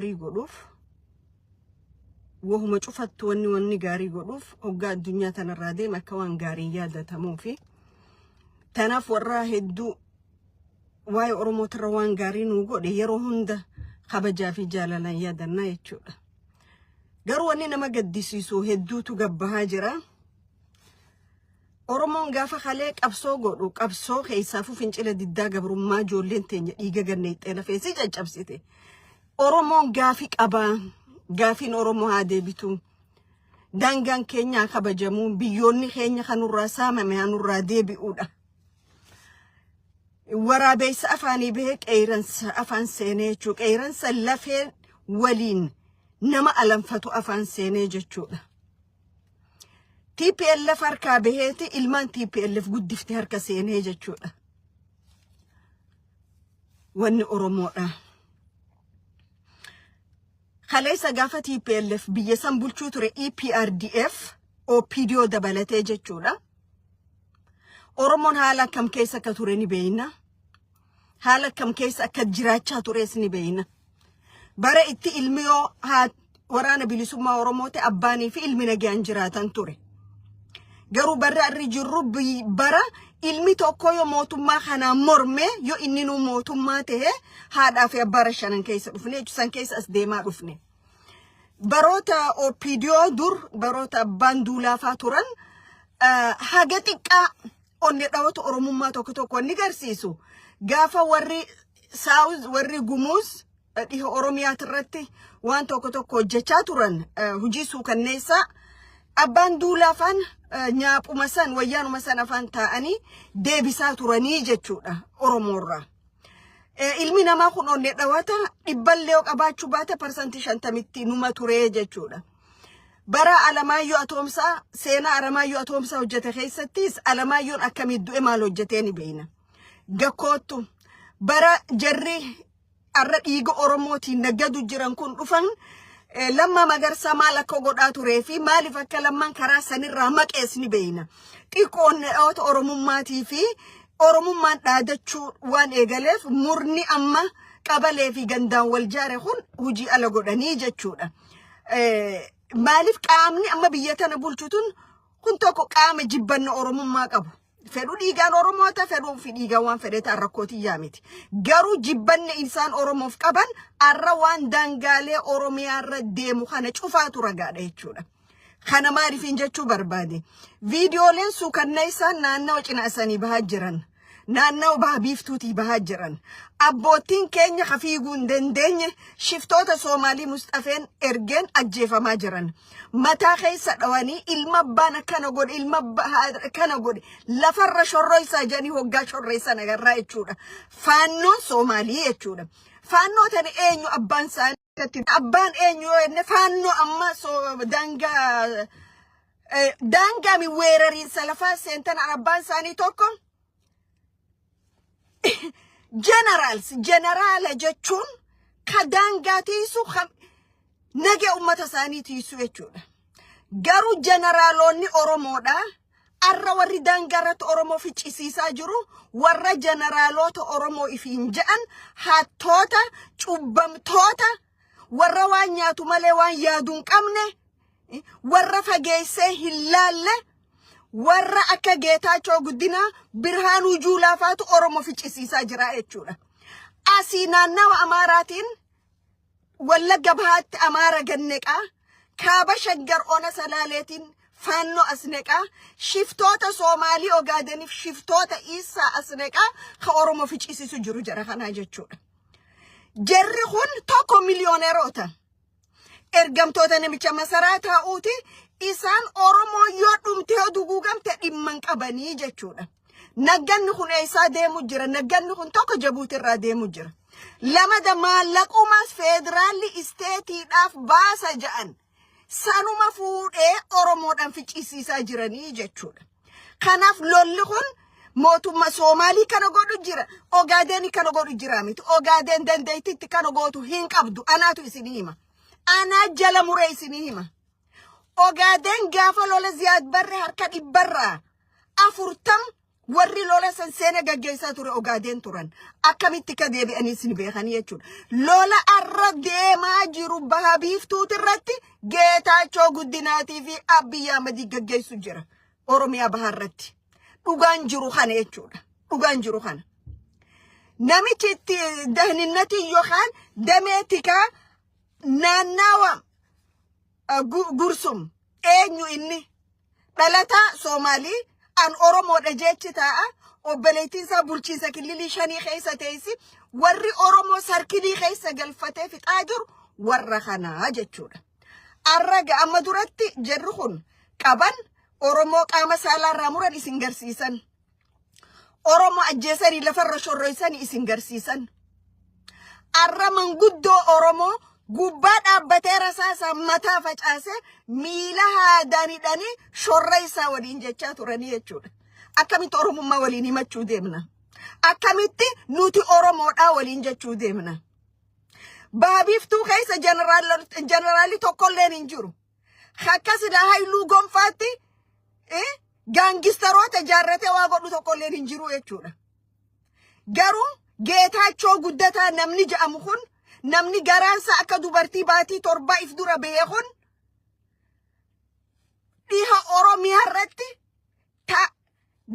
godhuuf wahuma cufattu wanni gaarii godhuuf hoggaa addunyaa tanarraa deema akka waan gaarii yaadatamuu fi tanaaf warra hedduu waa'ee Oromootirra waan gaarii nuu godhe yeroo hunda kabajaa fi jaalalaan yaadannaa jechuudha. Garuu wanni nama gaddisiisu hedduutu gabbahaa jira. Oromoon gaafa kalee qabsoo godhu qabsoo keessaafuu fincila diddaa gabrummaa ijoolleen teenya dhiiga ganneexxee lafeesii caccabsite. Oromoon gaafii qabaa. Gaafiin Oromoo haa deebitu. Daangaan keenya kabajamuu biyyoonni keenya kanurraa saamame hanurraa deebi'uudha. Waraabessa afaanii bahee qeeransa afaan seenee jechuudha. Qeeransa lafee waliin nama alanfatu afaan seenee jechuudha. TPLF harkaa baheeti ilmaan TPLF guddifte harka seenee jechuudha. Wanni Oromoodha. Kaleessa gaafa TPLF biyya san bulchuu ture EPRDF OPDO dabalatee jechuudha. Oromoon haala akkam keessa akka ture ni beeyna. Haala akkam keessa akka jiraachaa tures ni beeyna. Bara itti ilmi yoo waraana bilisummaa Oromoote abbaanii fi ilmi nagaan jiraatan ture. Garuu barra arri jirru bara ilmi tokko yoo mootummaa kanaan morme yoo inni nu mootummaa ta'e haadhaa fi abbaa shanan keessa dhufne san keessa as deemaa dhufne. Baroota OPDO dur baroota abbaan duulaafaa turan haga xiqqaa onne dhawatu Oromummaa tokko ni garsiisu. Gaafa warri Saawuz warri Gumuuz dhiha Oromiyaa irratti waan tokko hojjechaa turan hojii suukanneessaa abbaan duulaafaan nyaaphuma san wayyaanuma san afaan taa'anii deebisaa turanii jechuudha Oromoorraa. Ilmi namaa kun onne dhawata dhibballee yoo qabaachuu baate parsantii 50 numa turee jechuudha. Bara Alamaayyoo Atoomsaa seenaa Alamaayyoo Atoomsaa hojjete keessattis Alamaayyoon akkamitti du'e maal hojjetee ni beeyna. Gakkootu bara jarri arra dhiiga Oromootiin naggadu jiran kun dhufan Lamma Magarsaa maal akka godhaa turee fi maaliif akka lamman karaa sanirraa maqees ni beeyna. Xiqqoon dhawata Oromummaatii fi Oromummaan dhaadachuu waan eegaleef murni amma qabalee fi gandaan wal jaare kun hojii ala godhanii jechuudha. Maaliif qaamni amma biyya tana bulchutun kun tokko qaama jibbanna Oromummaa qabu. Fedhu dhiigaan Oromoota fedhuu fi dhiigaan waan fedhetaa rakkootii yaamiti. Garuu jibbanne isaan Oromoof qaban arra waan daangaalee Oromiyaa irra deemu kana cufaatu ragaadha jechuudha. Kana maaliifin jechuu barbaade. Viidiyooleen suukanna isaan naannawa cinaasanii bahaa jiran. Naannawa baha biiftuutii bahaa jiran. Abbootiin keenya hafiiguu hin dandeenye shiftoota Soomaalii Mustafeen ergeen ajjeefamaa jiran. Mataa keessa dhawanii ilma abbaan akkana godhe ilma akkana godhe lafarra shorroo isaa jedhanii hoggaa shorroo isaa nagarraa jechuudha. Faannoon Soomaalii jechuudha. Faannoo tani eenyu abbaan isaanii abbaan eenyu yoo jenne faannoo amma daangaa mi weerariinsa lafaa seentan abbaan isaanii tokko Generaala jechuun ka daangaa tiisu nage ummata isaanii tiisu jechuudha. Garuu generaalonni Oromoodha arra warri daangaarratti Oromoo ficcisiisaa jiru warra generaalota Oromoo ifiin jedhan hattoota cubbamtoota warra waan nyaatu malee waan yaaduun qabne warra fageessee hin laalle warra akka Geetaachoo Guddinaa Birhaanuu Juulaafaatu Oromoo ficcisiisaa jira jechuudha. Asii naannawa Amaaraatiin Wallagga Bahaatti Amaara ganneqaa kaaba Shaggar Ona Salaaleetiin faannoo asneqaa shiftoota Soomaalii Ogaadeniif shiftoota Isaa asneqaa ka Oromoo ficcisiisu jiru jara kanaa jechuudha. Jarri kun tokko miliyooneroota ergamtoota namicha masaraa taa'uuti isaan Oromoo yoo dhumtee duguugamte dhimman qabanii jechuudha. Nagganni kun eessaa deemu jira. Nagganni kun tokko Jabuuti irraa deemu jira. Lamada maallaqumaas federaalli isteetiidhaaf baasa ja'an sanuma fuudhee Oromoodhaan ficcisiisaa jiranii jechuudha. Kanaaf lolli kun mootummaa Soomaalii kana godhu jira. Ogaadeni kana godhu jira miti. Ogaadeen dandeettiitti kana gootu hin qabdu. Anaatu isinii hima. Anaa jala muree isinii hima. Ogaadeen gaafa lola Ziyaad Barre harka 40 40 warri lola san seena gaggeessaa ture ogaadeen turan akkamitti ka deebi'anii isin beekanii jechuudha. Lola arra deemaa jiru baha biiftuuti irratti Geetaachoo Guddinaatii fi Abiyyi Ahmedii gaggeessu jira Oromiyaa baha irratti. Dhugaan jiru kana jechuudha. Dhugaan jiru kana. Namichi itti dahninnati yookaan damee tikaa naannawa Gursum eenyu inni dhalataa Soomaalii an Oromoodha jechi ta'a obboleettiin isaa bulchiinsa kililii shanii keessa teessi warri Oromoo sarkilii keessa galfatee fixaa jiru warra kanaa jechuudha. Arraga amma duratti jarri kun qaban Oromoo qaama saalaarraa muran isin garsiisan. Oromoo ajjeesanii lafarra shorroysanii isin garsiisan. Arra manguddoo Oromoo gubbaa dhaabbatee rasaasa mataa facaase miila haadaanidhanii shorroysaa waliin jechaa turanii jechuudha. Akkamitti Oromummaa waliin himachuu deemna? Akkamitti nuti Oromoodhaa waliin jechuu deemna? Baha Biiftuu keessa jeneraali tokkolleen hin jiru. Akkasida Haayiluu Gonfaatti gaangistaroota jaarratee waa godhu tokkolleen hin jiru jechuudha. Garuu Geetaachoo Guddataa namni jedhamu kun namni garaansa akka dubartii baatii 7 if dura beekun dhiha Oromiyaa irratti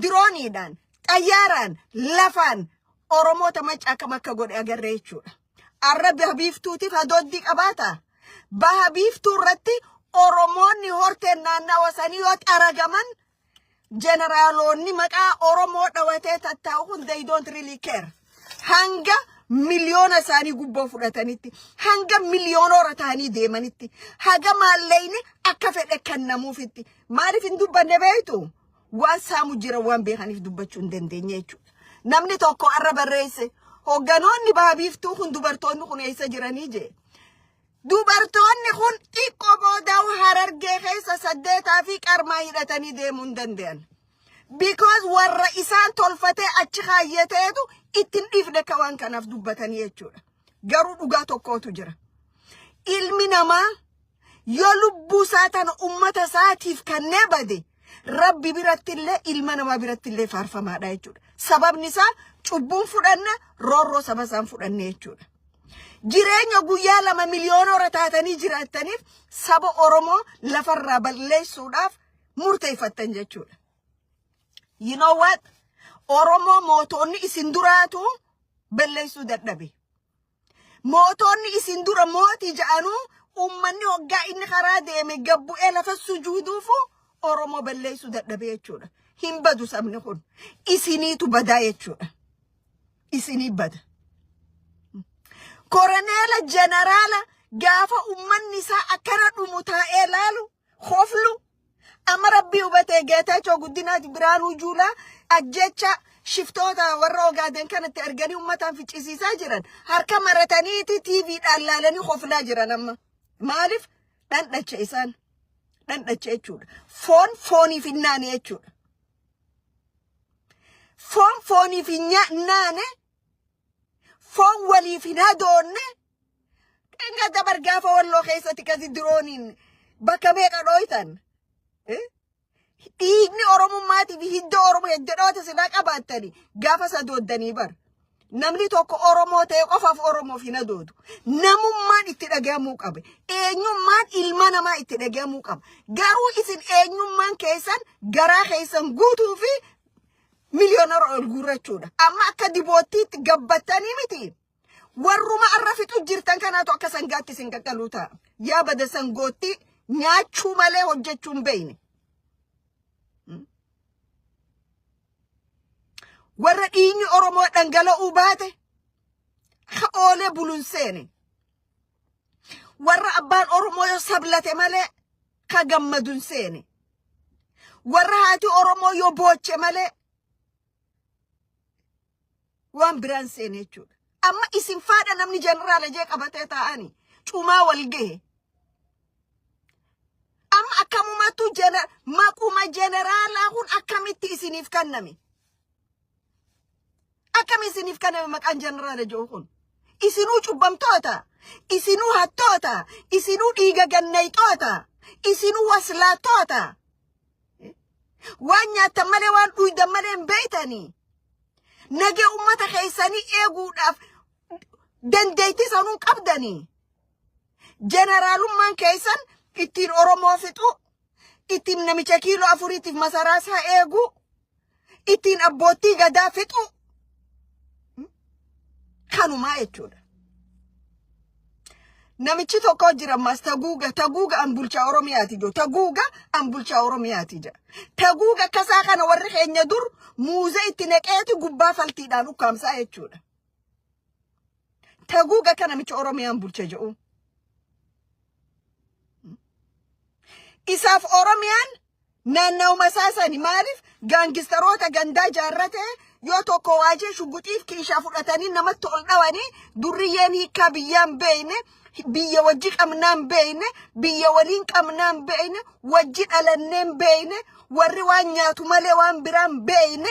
dirooniidhaan xayyaaraan lafaan Oromoota macaa kam akka godhe agarree jechuudha. Arra Baha Biiftuutiif hadooddi qabaata. Baha Biiftuu irratti Oromoonni horteen naannawa sanii yoo xaragaman generaalonni maqaa Oromoo dhawatee tattaa'u kun they don't really care. Hanga miliyoona isaanii gubboo fudhatanitti hanga miliyoonora ta'anii deemanitti haga maalleeyni akka fedhe kennamuufitti maaliif hin dubbanne beektu waan saamu jira waan beekaniif dubbachuu hin dandeenye jechuudha. Namni tokko arra barreesse hogganoonni Baha Biiftuu kun dubartoonni kun eessa jiranii jee. Dubartoonni kun xiqqoo boodaa'u Harargee keessa 8 fi qarmaa hidhatanii deemuu hin danda'an. Because warra isaan tolfatee achi kaayyateetu ittiin dhiifne ka waan kanaaf dubbatanii jechuudha. Garuu dhugaa tokkootu jira. Ilmi namaa yoo lubbuu isaa tana ummata isaatiif kannee bade Rabbi birattillee ilma namaa birattillee faarfamaadha jechuudha. Sababni isaa cubbuun fudhanne roorroo saba isaan fudhanne jechuudha. Jireenya guyyaa 2 miliyoonora taatanii jiraataniif saba Oromoo lafarraa balleessuudhaaf murteeffattan jechuudha. You know what? Oromoo mootonni isin duraatu balleessuu dadhabe. Mootonni isin dura mootii ja'anuu ummanni hoggaa inni karaa deeme gabbu'ee lafa sujuuduufu Oromoo balleessuu dadhabe jechuudha. Hin badu sabni kun. Isiniitu badaa jechuudha. Isinii bada. Koroneela jeneraala gaafa ummanni isaa akkana dhumu taa'ee laalu hoflu amma Rabbi hubatee Geetaachoo Guddinaati Biraanuu Juulaa ajjecha shiftoota warra Ogaaden kanatti arganii ummataan ficcisiisaa jiran harka marataniiti TVdhaan laalanii hoflaa jiran amma. Maaliif? Dhandhacha isaan. Dhandhacha jechuudha. Fooniif hin naane jechuudha. Fooniif hin naane foon waliif hin hadoonne dhangaa dabar gaafa Walloo keessatti kasi dirooniin bakka meeqa dhooytan. Dhiigni Oromummaatiif hidda Oromoo heddeedhoota silaa qabaattanii gaafa sadooddanii bar. Namni tokko Oromoo ta'e qofaaf Oromoof hin hadoodu. Namummaan itti dhagahamuu qaba. Eenyummaan ilma namaa itti dhagahamuu qaba. Garuu isin eenyummaan keessan garaa keessan guutuu fi miliyoonara ol guurrachuudha. Amma akka diboottiitti gabbattanii miti. Warruma arra fixu jirtan kanaatu akka sangaatti isin qaqqaluu ta'a. Yaa bada sangootti nyaachuu malee hojjechuu hin beekne. Warra dhiigni Oromoo dhangala'uu baate ka oolee buluun seene. Warra abbaan Oromoo yoo sablate malee ka gammaduun seene. Warra haati Oromoo yoo booche malee waan biraan seene jechuudha. Amma isin faadha namni jeneraala jee qabatee taa'anii cumaa wal gahe. Amma akkamumatu maquma generaalaa kun akkamitti isiniif kanname? Akkami isiniif kanname maqaan jeneraala joo kun? Isinuu cubbamtoota, isinuu hattoota, isinuu dhiiga gannayxoota, isinuu waslaattoota. وانيا تمالي وان ويدا مالين بيتاني نجي أمتا خيساني إيغو داف دنديتي سانون قبداني جنرالو من كيسان إتين أورومو فتو إتين نميشا كيلو أفوريتي في مساراسها إيغو إتين أبوتي غدا فتو كانوا ما يتشودا namichi tokko jira mas taguuga ambulcha oromiyaati jo taguuga ambulcha oromiyaati ja taguuga kasaa kana warri keenya dur muuze itti neqeeti gubbaa faltiidhaan ukkaamsaa jechuudha taguuga kana namichi oromiyaan bulcha jedhu isaaf oromiyaan naannoo masaasani maaliif gaangistaroota gandaa jaarrate yoo tokko waajee shuguxiif kiishaa fudhatanii namatti ol dhawanii durriyyeen hiikaa biyyaan beeyne biyya wajji qabnaan beeyne biyya waliin qabnaan beeyne wajji dhalanneen beeyne warri waan nyaatu malee waan biraan beeyne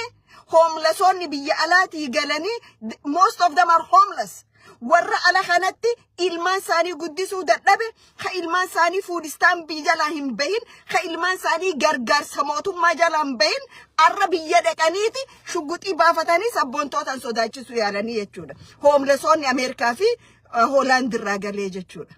homelessonni biyya alaatii galanii most of them are homeless warra ala kanatti ilmaan saanii guddisuu dadhabe ka ilmaan saanii food stamp jalaa hin beeyin ka ilmaan saanii gargaarsa mootummaa jalaa hin beeyin arra biyya dhaqaniiti shuguxii baafatanii sabboontootaan sodaachisuu yaalanii jechuudha homelessonni Ameerikaa fi Holland irraa galee jechuudha